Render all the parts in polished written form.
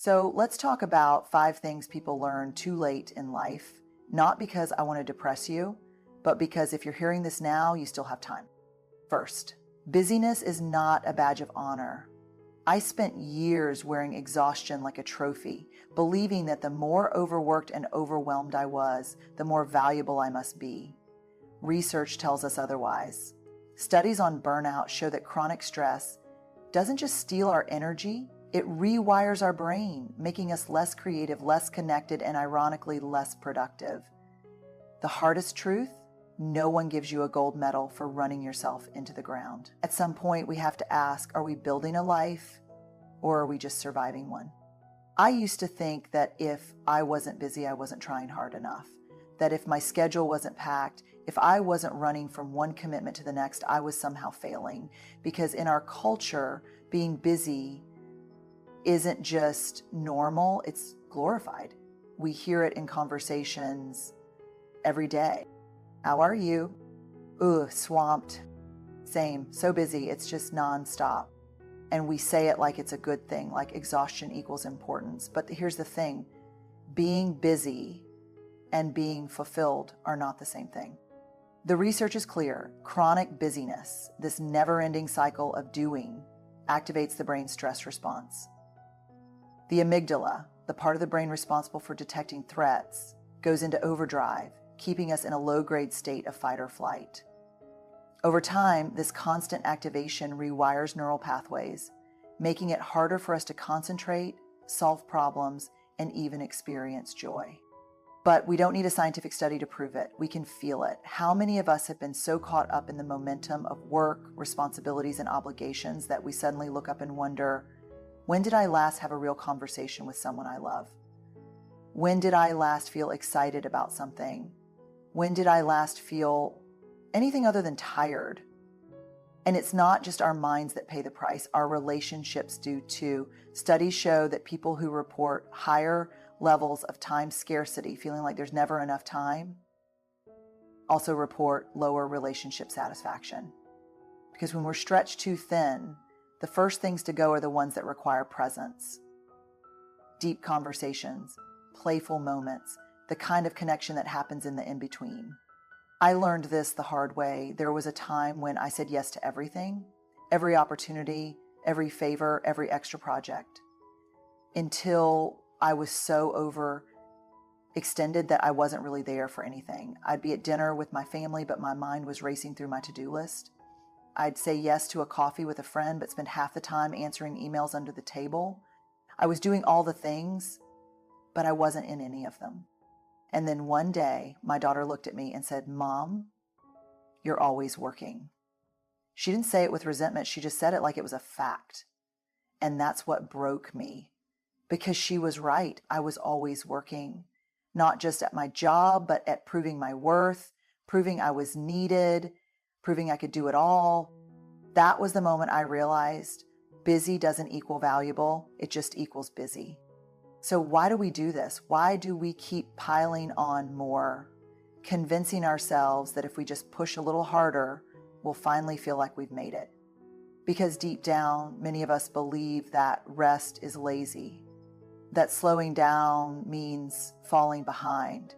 So let's talk about 5 things people learn too late in life, not because I want to depress you, but because if you're hearing this now, you still have time. First, busyness is not a badge of honor. I spent years wearing exhaustion like a trophy, believing that the more overworked and overwhelmed I was, the more valuable I must be. Research tells us otherwise. Studies on burnout show that chronic stress doesn't just steal our energy, it rewires our brain, making us less creative, less connected, and ironically less productive. The hardest truth? No one gives you a gold medal for running yourself into the ground. At some point, we have to ask, are we building a life or are we just surviving one? I used to think that if I wasn't busy, I wasn't trying hard enough. That if my schedule wasn't packed, if I wasn't running from one commitment to the next, I was somehow failing. Because in our culture, being busy isn't just normal, it's glorified. We hear it in conversations every day. How are you? Ooh, swamped. Same, so busy, it's just nonstop. And we say it like it's a good thing, like exhaustion equals importance. But here's the thing, being busy and being fulfilled are not the same thing. The research is clear. Chronic busyness, this never-ending cycle of doing, activates the brain's stress response. The amygdala, the part of the brain responsible for detecting threats, goes into overdrive, keeping us in a low-grade state of fight or flight. Over time, this constant activation rewires neural pathways, making it harder for us to concentrate, solve problems, and even experience joy. But we don't need a scientific study to prove it. We can feel it. How many of us have been so caught up in the momentum of work, responsibilities, and obligations that we suddenly look up and wonder, when did I last have a real conversation with someone I love? When did I last feel excited about something? When did I last feel anything other than tired? And it's not just our minds that pay the price. Our relationships do too. Studies show that people who report higher levels of time scarcity, feeling like there's never enough time, also report lower relationship satisfaction. Because when we're stretched too thin, the first things to go are the ones that require presence. Deep conversations, playful moments, the kind of connection that happens in the in-between. I learned this the hard way. There was a time when I said yes to everything, every opportunity, every favor, every extra project, until I was so overextended that I wasn't really there for anything. I'd be at dinner with my family, but my mind was racing through my to-do list. I'd say yes to a coffee with a friend, but spend half the time answering emails under the table. I was doing all the things, but I wasn't in any of them. And then one day, my daughter looked at me and said, "Mom, you're always working." She didn't say it with resentment. She just said it like it was a fact. And that's what broke me, because she was right. I was always working, not just at my job, but at proving my worth, proving I was needed, proving I could do it all. That was the moment I realized busy doesn't equal valuable. It just equals busy. So why do we do this? Why do we keep piling on more, convincing ourselves that if we just push a little harder, we'll finally feel like we've made it? Because deep down, many of us believe that rest is lazy, that slowing down means falling behind,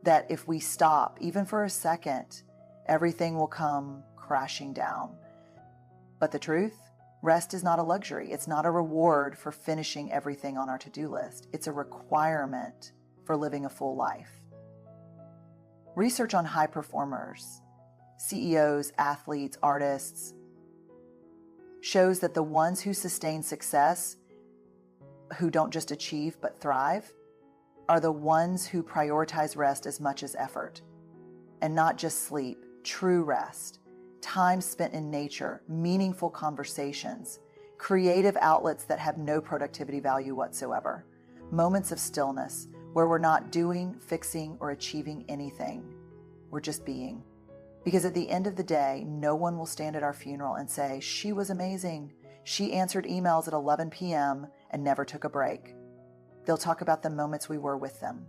that if we stop, even for a second, everything will come crashing down. But the truth? Rest is not a luxury. It's not a reward for finishing everything on our to-do list. It's a requirement for living a full life. Research on high performers, CEOs, athletes, artists, shows that the ones who sustain success, who don't just achieve but thrive, are the ones who prioritize rest as much as effort. And not just sleep, true rest. Time spent in nature, meaningful conversations, creative outlets that have no productivity value whatsoever, moments of stillness where we're not doing, fixing, or achieving anything. We're just being. Because at the end of the day, no one will stand at our funeral and say, "She was amazing. She answered emails at 11 p.m. and never took a break." They'll talk about the moments we were with them,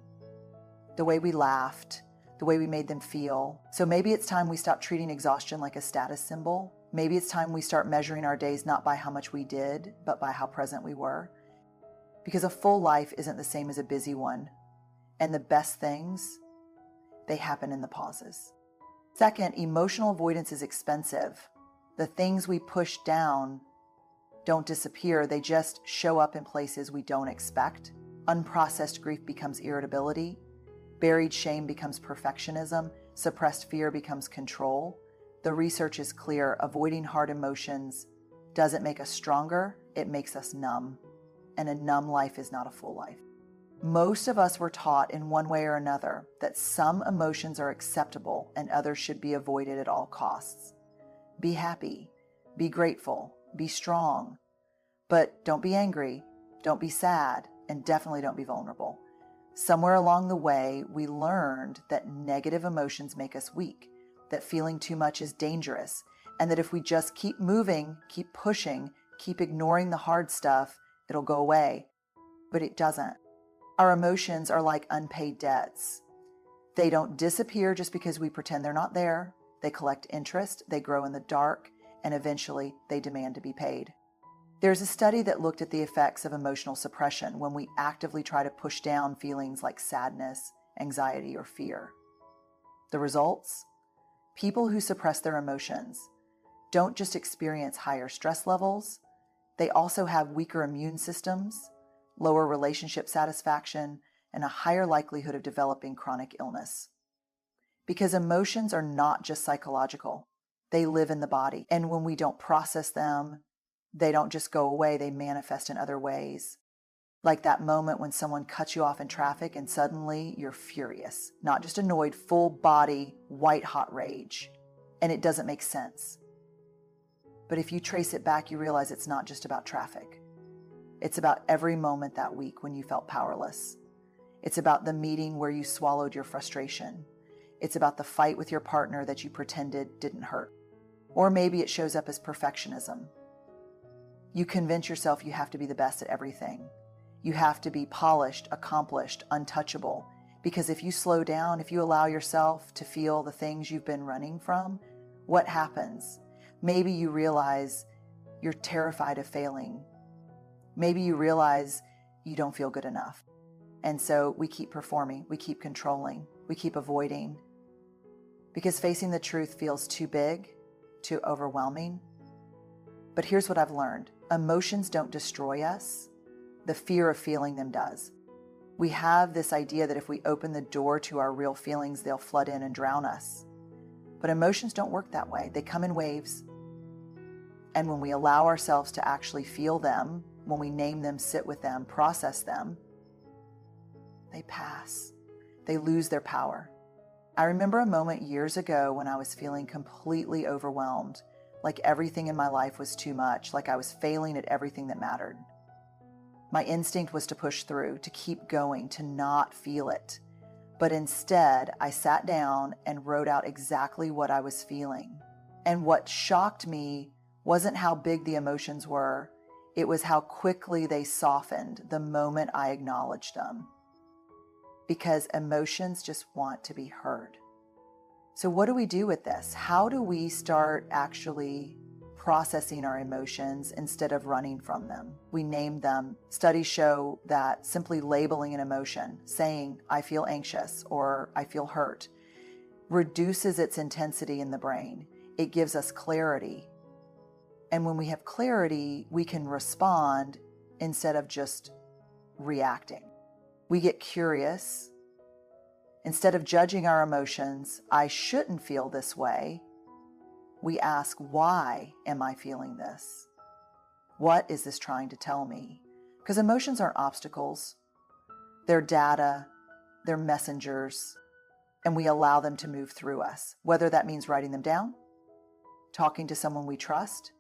the way we laughed, the way we made them feel. So maybe it's time we stop treating exhaustion like a status symbol. Maybe it's time we start measuring our days not by how much we did, but by how present we were. Because a full life isn't the same as a busy one. And the best things, they happen in the pauses. Second, emotional avoidance is expensive. The things we push down don't disappear. They just show up in places we don't expect. Unprocessed grief becomes irritability. Buried shame becomes perfectionism. Suppressed fear becomes control. The research is clear. Avoiding hard emotions doesn't make us stronger. It makes us numb. And a numb life is not a full life. Most of us were taught in one way or another that some emotions are acceptable and others should be avoided at all costs. Be happy, be grateful, be strong, but don't be angry, don't be sad, and definitely don't be vulnerable. Somewhere along the way, we learned that negative emotions make us weak, that feeling too much is dangerous, and that if we just keep moving, keep pushing, keep ignoring the hard stuff, it'll go away. But it doesn't. Our emotions are like unpaid debts. They don't disappear just because we pretend they're not there. They collect interest, they grow in the dark, and eventually they demand to be paid. There's a study that looked at the effects of emotional suppression when we actively try to push down feelings like sadness, anxiety, or fear. The results? People who suppress their emotions don't just experience higher stress levels, they also have weaker immune systems, lower relationship satisfaction, and a higher likelihood of developing chronic illness. Because emotions are not just psychological. They live in the body. And when we don't process them, they don't just go away, they manifest in other ways. Like that moment when someone cuts you off in traffic and suddenly you're furious. Not just annoyed, full body, white hot rage. And it doesn't make sense. But if you trace it back, you realize it's not just about traffic. It's about every moment that week when you felt powerless. It's about the meeting where you swallowed your frustration. It's about the fight with your partner that you pretended didn't hurt. Or maybe it shows up as perfectionism. You convince yourself you have to be the best at everything. You have to be polished, accomplished, untouchable. Because if you slow down, if you allow yourself to feel the things you've been running from, what happens? Maybe you realize you're terrified of failing. Maybe you realize you don't feel good enough. And so we keep performing, we keep controlling, we keep avoiding. Because facing the truth feels too big, too overwhelming. But here's what I've learned. Emotions don't destroy us. The fear of feeling them does. We have this idea that if we open the door to our real feelings, they'll flood in and drown us. But emotions don't work that way. They come in waves. And when we allow ourselves to actually feel them, when we name them, sit with them, process them, they pass. They lose their power. I remember a moment years ago when I was feeling completely overwhelmed, like everything in my life was too much, like I was failing at everything that mattered. My instinct was to push through, to keep going, to not feel it. But instead, I sat down and wrote out exactly what I was feeling. And what shocked me wasn't how big the emotions were, it was how quickly they softened the moment I acknowledged them. Because emotions just want to be heard. So what do we do with this? How do we start actually processing our emotions instead of running from them? We name them. Studies show that simply labeling an emotion, saying, I feel anxious or I feel hurt, reduces its intensity in the brain. It gives us clarity. And when we have clarity, we can respond instead of just reacting. We get curious. Instead of judging our emotions, I shouldn't feel this way, we ask, why am I feeling this? What is this trying to tell me? Because emotions aren't obstacles. They're data, they're messengers, and we allow them to move through us, whether that means writing them down, talking to someone we trust,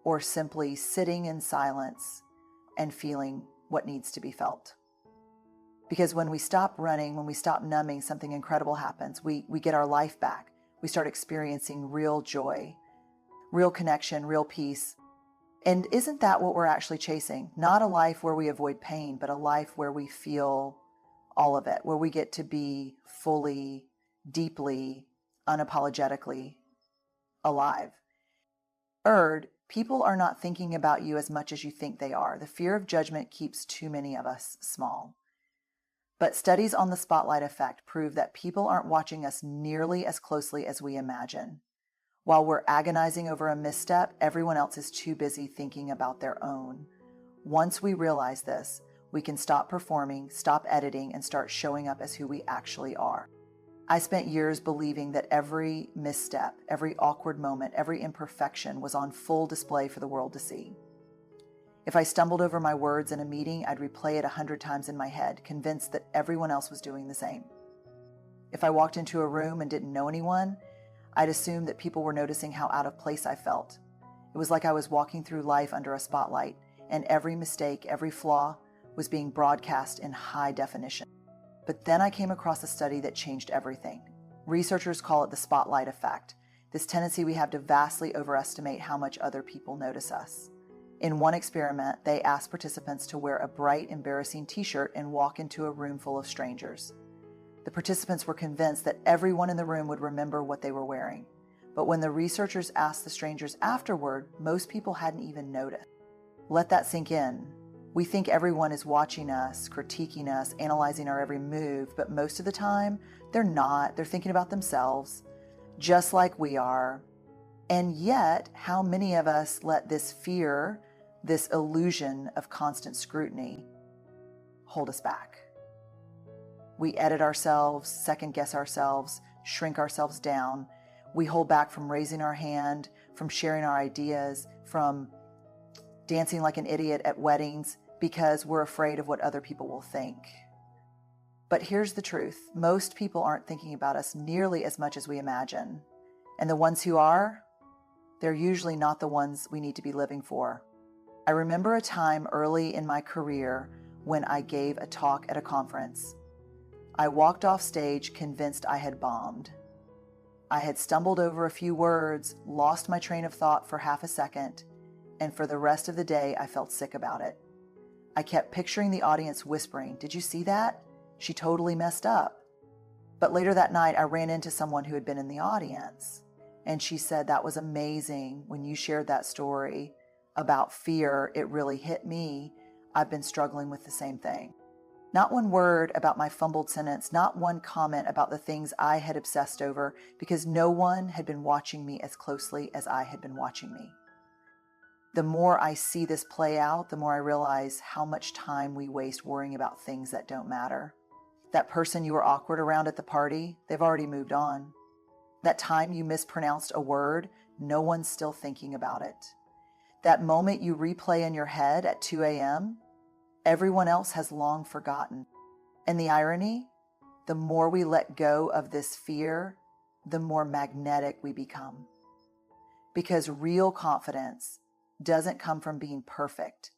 or simply sitting in silence and feeling what needs to be felt. Because when we stop running, when we stop numbing, something incredible happens. We get our life back. We start experiencing real joy, real connection, real peace. And isn't that what we're actually chasing? Not a life where we avoid pain, but a life where we feel all of it, where we get to be fully, deeply, unapologetically alive. Third, People are not thinking about you as much as you think they are. The fear of judgment keeps too many of us small. But studies on the spotlight effect prove that people aren't watching us nearly as closely as we imagine. While we're agonizing over a misstep, everyone else is too busy thinking about their own. Once we realize this, we can stop performing, stop editing, and start showing up as who we actually are. I spent years believing that every misstep, every awkward moment, every imperfection was on full display for the world to see. If I stumbled over my words in a meeting, I'd replay it 100 times in my head, convinced that everyone else was doing the same. If I walked into a room and didn't know anyone, I'd assume that people were noticing how out of place I felt. It was like I was walking through life under a spotlight, and every mistake, every flaw was being broadcast in high definition. But then I came across a study that changed everything. Researchers call it the spotlight effect, this tendency we have to vastly overestimate how much other people notice us. In one experiment, they asked participants to wear a bright, embarrassing t-shirt and walk into a room full of strangers. The participants were convinced that everyone in the room would remember what they were wearing. But when the researchers asked the strangers afterward, most people hadn't even noticed. Let that sink in. We think everyone is watching us, critiquing us, analyzing our every move, but most of the time, they're not. They're thinking about themselves, just like we are. And yet, how many of us let this fear, this illusion of constant scrutiny, hold us back? We edit ourselves, second-guess ourselves, shrink ourselves down. We hold back from raising our hand, from sharing our ideas, from dancing like an idiot at weddings because we're afraid of what other people will think. But here's the truth. Most people aren't thinking about us nearly as much as we imagine. And the ones who are, they're usually not the ones we need to be living for. I remember a time early in my career when I gave a talk at a conference. I walked off stage convinced I had bombed. I had stumbled over a few words, lost my train of thought for half a second, and for the rest of the day, I felt sick about it. I kept picturing the audience whispering, "Did you see that? She totally messed up." But later that night, I ran into someone who had been in the audience, and she said, "That was amazing when you shared that story about fear. It really hit me. I've been struggling with the same thing." Not one word about my fumbled sentence, not one comment about the things I had obsessed over, because no one had been watching me as closely as I had been watching me. The more I see this play out, the more I realize how much time we waste worrying about things that don't matter. That person you were awkward around at the party, they've already moved on. That time you mispronounced a word, no one's still thinking about it. That moment you replay in your head at 2 a.m., everyone else has long forgotten. And the irony, the more we let go of this fear, the more magnetic we become. Because real confidence doesn't come from being perfect.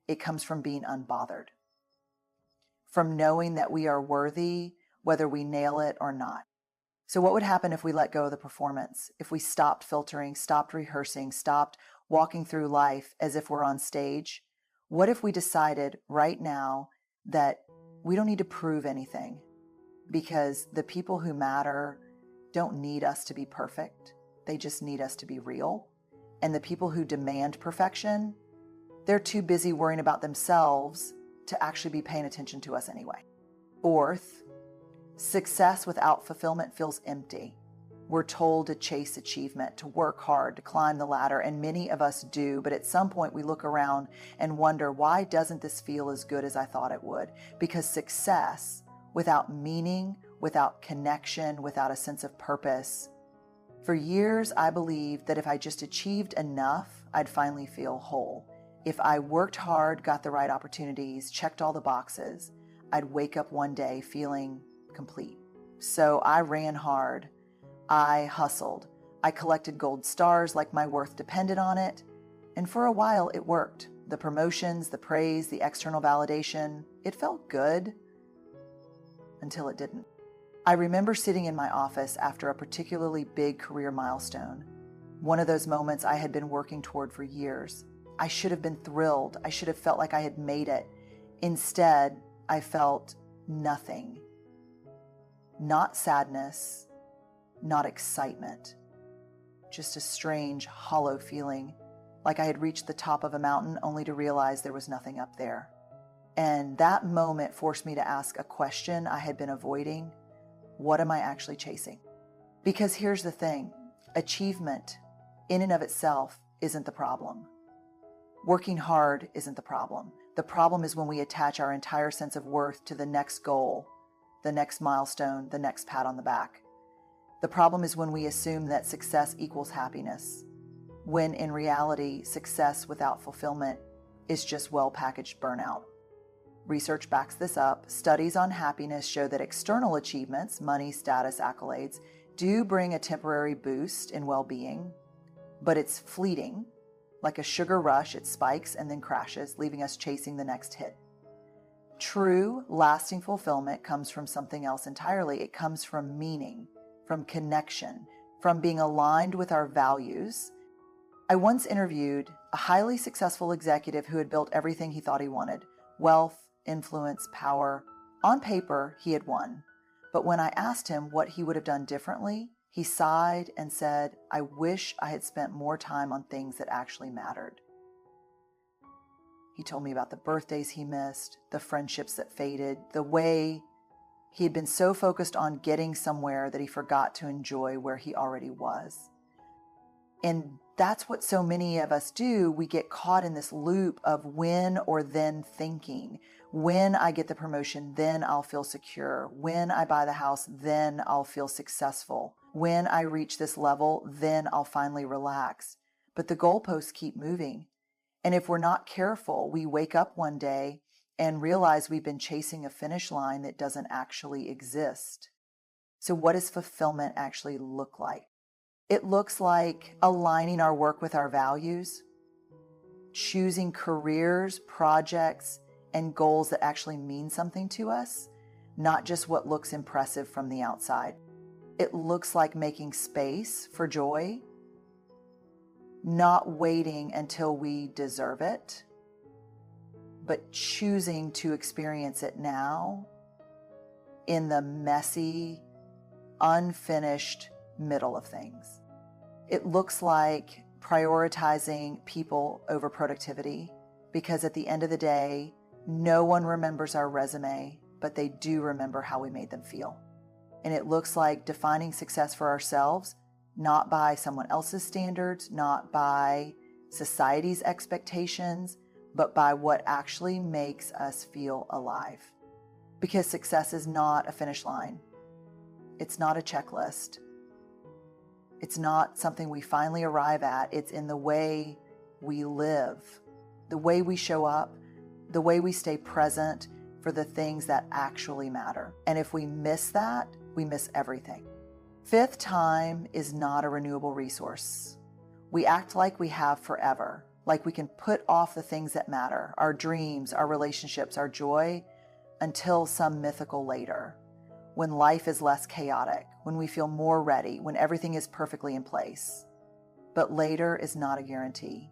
It comes from being unbothered. From knowing that we are worthy, whether we nail it or not. So what would happen if we let go of the performance? If we stopped filtering, stopped rehearsing, stopped walking through life as if we're on stage? What if we decided right now that we don't need to prove anything, because the people who matter don't need us to be perfect. They just need us to be real. And the people who demand perfection, they're too busy worrying about themselves to actually be paying attention to us anyway. Fourth, success without fulfillment feels empty. We're told to chase achievement, to work hard, to climb the ladder, and many of us do, but at some point we look around and wonder, why doesn't this feel as good as I thought it would? Because success without meaning, without connection, without a sense of purpose. For years, I believed that if I just achieved enough, I'd finally feel whole. If I worked hard, got the right opportunities, checked all the boxes, I'd wake up one day feeling complete. So I ran hard. I hustled. I collected gold stars like my worth depended on it. And for a while, it worked. The promotions, the praise, the external validation, it felt good until it didn't. I remember sitting in my office after a particularly big career milestone, one of those moments I had been working toward for years. I should have been thrilled. I should have felt like I had made it. Instead, I felt nothing. Not sadness, not excitement, just a strange, hollow feeling. like I had reached the top of a mountain only to realize there was nothing up there. And that moment forced me to ask a question I had been avoiding. What am I actually chasing? Because here's the thing, achievement in and of itself isn't the problem. Working hard isn't the problem. The problem is when we attach our entire sense of worth to the next goal, the next milestone, the next pat on the back. The problem is when we assume that success equals happiness, when in reality, success without fulfillment is just well-packaged burnout. Research backs this up. Studies on happiness show that external achievements, money, status, accolades, do bring a temporary boost in well-being, but it's fleeting. Like a sugar rush, it spikes and then crashes, leaving us chasing the next hit. True, lasting fulfillment comes from something else entirely. It comes from meaning, from connection, from being aligned with our values. I once interviewed a highly successful executive who had built everything he thought he wanted: wealth, influence, power. On paper, he had won. But when I asked him what he would have done differently, he sighed and said, "I wish I had spent more time on things that actually mattered." He told me about the birthdays he missed, the friendships that faded, the way he had been so focused on getting somewhere that he forgot to enjoy where he already was. And that's what so many of us do. We get caught in this loop of when or then thinking. When I get the promotion, then I'll feel secure. When I buy the house, then I'll feel successful. When I reach this level, then I'll finally relax. But the goalposts keep moving. And if we're not careful, we wake up one day and realize we've been chasing a finish line that doesn't actually exist. So what does fulfillment actually look like? It looks like aligning our work with our values, choosing careers, projects, and goals that actually mean something to us, not just what looks impressive from the outside. It looks like making space for joy, not waiting until we deserve it, but choosing to experience it now in the messy, unfinished middle of things. It looks like prioritizing people over productivity, because at the end of the day, no one remembers our resume, but they do remember how we made them feel. And it looks like defining success for ourselves, not by someone else's standards, not by society's expectations, but by what actually makes us feel alive. Because success is not a finish line. It's not a checklist. It's not something we finally arrive at. It's in the way we live, the way we show up, the way we stay present for the things that actually matter. And if we miss that, we miss everything. Fifth, time is not a renewable resource. We act like we have forever, like we can put off the things that matter, our dreams, our relationships, our joy, until some mythical later, when life is less chaotic, when we feel more ready, when everything is perfectly in place. But later is not a guarantee.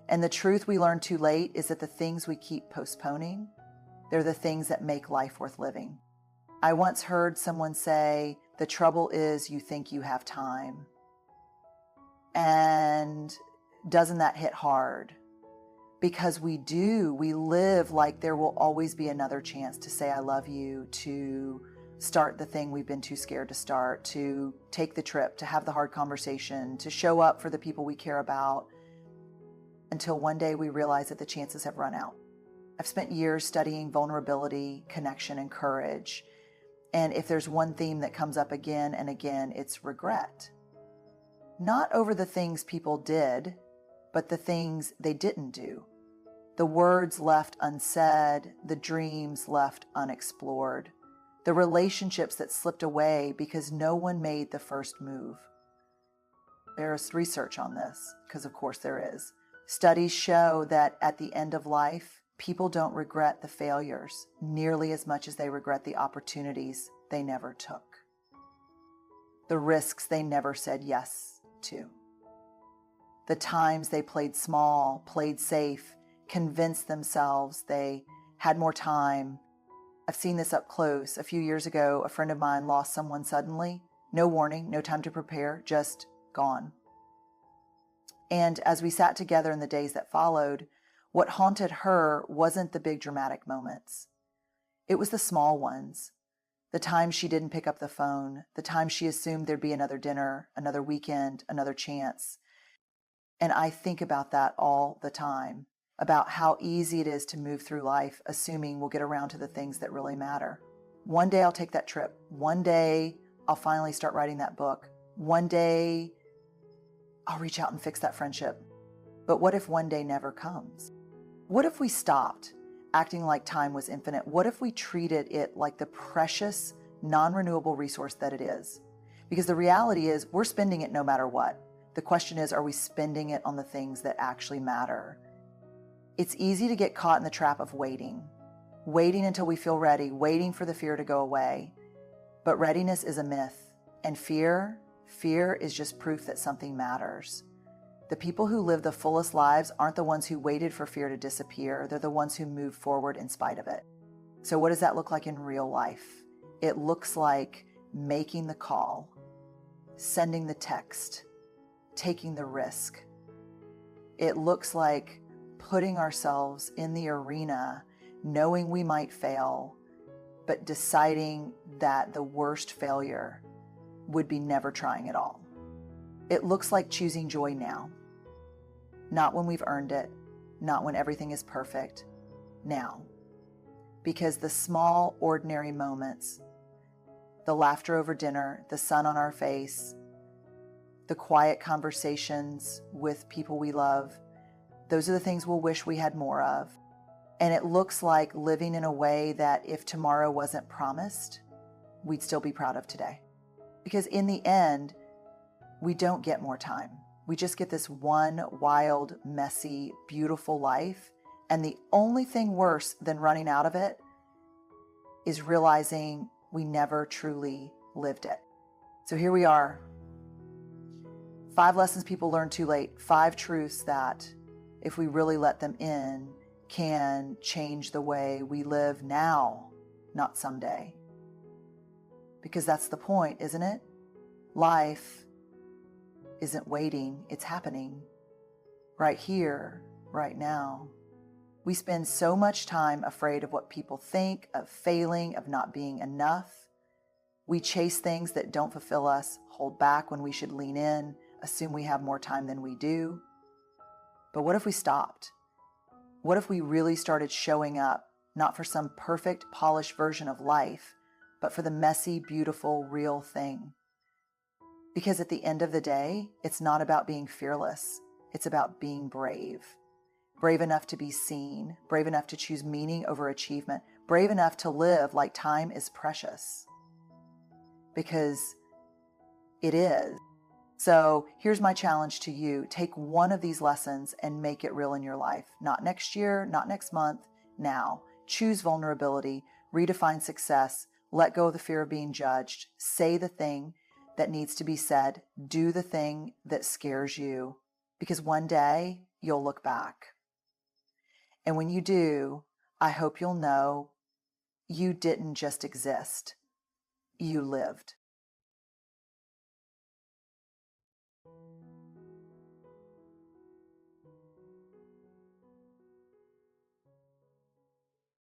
And the truth we learn too late is that the things we keep postponing, they're the things that make life worth living. I once heard someone say, the trouble is you think you have time. And doesn't that hit hard? Because we do. We live like there will always be another chance to say I love you, to start the thing we've been too scared to start, to take the trip, to have the hard conversation, to show up for the people we care about, until one day we realize that the chances have run out. I've spent years studying vulnerability, connection, and courage. And if there's one theme that comes up again and again, it's regret. Not over the things people did, but the things they didn't do. The words left unsaid, the dreams left unexplored, the relationships that slipped away because no one made the first move. There's research on this, because of course there is. Studies show that at the end of life, people don't regret the failures nearly as much as they regret the opportunities they never took, the risks they never said yes to, the times they played small, played safe, convinced themselves they had more time. I've seen this up close. A few years ago, a friend of mine lost someone suddenly. No warning, no time to prepare, just gone. And as we sat together in the days that followed, what haunted her wasn't the big dramatic moments. It was the small ones. The time she didn't pick up the phone, the time she assumed there'd be another dinner, another weekend, another chance. And I think about that all the time, about how easy it is to move through life assuming we'll get around to the things that really matter. One day I'll take that trip. One day I'll finally start writing that book. One day I'll reach out and fix that friendship. But what if one day never comes? What if we stopped acting like time was infinite? What if we treated it like the precious, non-renewable resource that it is? Because the reality is we're spending it no matter what. The question is, are we spending it on the things that actually matter? It's easy to get caught in the trap of waiting until we feel ready, waiting for the fear to go away. But readiness is a myth, and fear is just proof that something matters. The people who live the fullest lives aren't the ones who waited for fear to disappear. They're the ones who moved forward in spite of it. So what does that look like in real life? It looks like making the call, sending the text, taking the risk. It looks like putting ourselves in the arena, knowing we might fail, but deciding that the worst failure would be never trying at all. It looks like choosing joy now. Not when we've earned it, not when everything is perfect, now. Because the small, ordinary moments, the laughter over dinner, the sun on our face, the quiet conversations with people we love, those are the things we'll wish we had more of. And it looks like living in a way that if tomorrow wasn't promised, we'd still be proud of today. Because in the end, we don't get more time. We just get this one wild, messy, beautiful life. And the only thing worse than running out of it is realizing we never truly lived it. So here we are. 5 lessons people learn too late. 5 truths that, if we really let them in, can change the way we live now, not someday. Because that's the point, isn't it? Life isn't waiting, it's happening. Right here, right now. We spend so much time afraid of what people think, of failing, of not being enough. We chase things that don't fulfill us, hold back when we should lean in, assume we have more time than we do. But what if we stopped? What if we really started showing up, not for some perfect, polished version of life, but for the messy, beautiful, real thing? Because at the end of the day, it's not about being fearless. It's about being brave. Brave enough to be seen, brave enough to choose meaning over achievement, brave enough to live like time is precious. Because it is. So here's my challenge to you. Take one of these lessons and make it real in your life. Not next year, not next month, now. Choose vulnerability, redefine success, let go of the fear of being judged, say the thing that needs to be said, do the thing that scares you, because one day you'll look back. And when you do, I hope you'll know you didn't just exist, you lived.